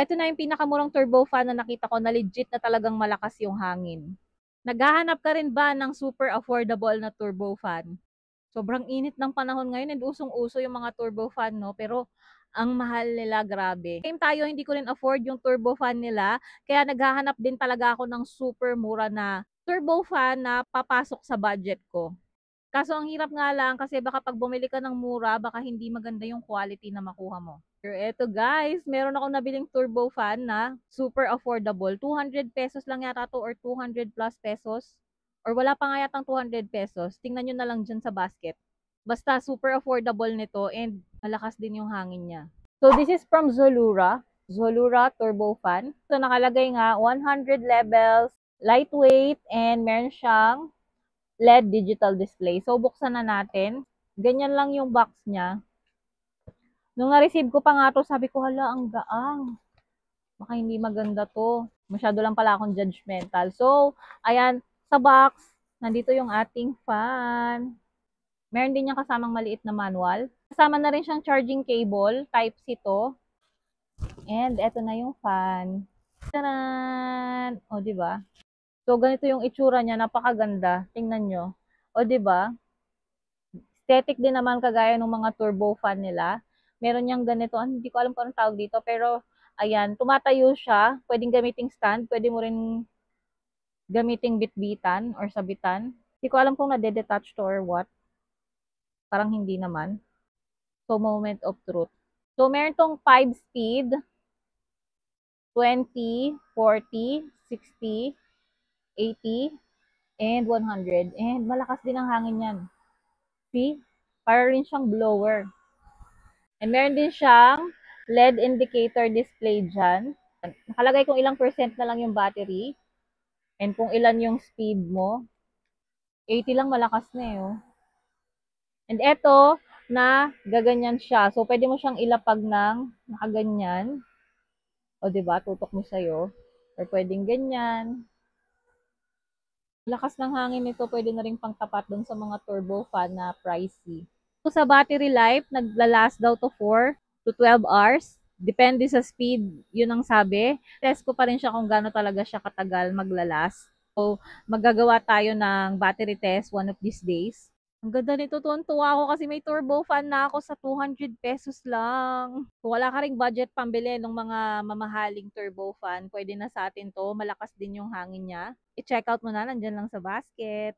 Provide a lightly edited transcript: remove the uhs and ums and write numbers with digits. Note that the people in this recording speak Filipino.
ito na yung pinakamurang turbo fan na nakita ko na legit na talagang malakas yung hangin. Naghahanap ka rin ba ng super affordable na turbo fan? Sobrang init ng panahon ngayon and usong-uso yung mga turbo fan, no? Pero ang mahal nila, grabe. Same tayo, hindi ko rin afford yung turbo fan nila. Kaya naghahanap din talaga ako ng super mura na turbo fan na papasok sa budget ko. Kaso ang hirap nga lang kasi baka pag bumili ka ng mura, baka hindi maganda yung quality na makuha mo. Pero eto guys, meron akong nabiling turbo fan na super affordable. 200 pesos lang yata to or 200 plus pesos. Or wala pa nga yatang 200 pesos. Tingnan nyo na lang dyan sa basket. Basta super affordable nito and malakas din yung hangin niya. So this is from Zolura. Zolura Turbo Fan. So nakalagay nga 100 levels, lightweight, and meron siyang LED digital display. So, buksan na natin. Ganyan lang yung box niya. Nung na-receive ko pa nga to, sabi ko, hala, ang gaang. Baka hindi maganda to. Masyado lang pala akong judgmental. So, ayan, sa box, nandito yung ating fan. Meron din yung kasamang maliit na manual. Kasama na rin siyang charging cable, Type-C to. And, eto na yung fan. Taran! O, diba? So, ganito yung itsura niya. Napakaganda. Tingnan nyo. O, diba? Aesthetic din naman kagaya ng mga turbo fan nila. Meron niyang ganito. Hindi ko alam kung anong tawag dito. Pero, ayan. Tumatayo siya. Pwedeng gamiting stand. Pwede mo rin gamiting bitbitan or sabitan. Hindi ko alam kung nade-detach to or what. Parang hindi naman. So, moment of truth. So, meron tong 5 speed. 20, 40, 60, 80, and 100. And malakas din ang hangin yan. See? Para rin siyang blower. And meron din siyang LED indicator display dyan. Nakalagay kung ilang percent na lang yung battery. And kung ilan yung speed mo. 80 lang, malakas na eh. Oh. And eto, na gaganyan siya. So, pwede mo siyang ilapag ng nakaganyan. O, diba? Tutok mo sa'yo. Or pwedeng ganyan. Lakas ng hangin nito, pwede na rin pangtapat doon sa mga turbo fan na pricey. So, sa battery life, naglalast daw to 4 to 12 hours. Depende sa speed, yun ang sabi. Test ko pa rin siya kung gaano talaga siya katagal maglalast. So, maggagawa tayo ng battery test one of these days. Ang ganda nito, tuwan-tuwa ako kasi may turbo fan na ako sa 200 pesos lang. Kung wala ka ring budget pambili ng mga mamahaling turbo fan, pwede na sa atin to. Malakas din yung hangin niya. I-check out mo na, nandyan lang sa basket.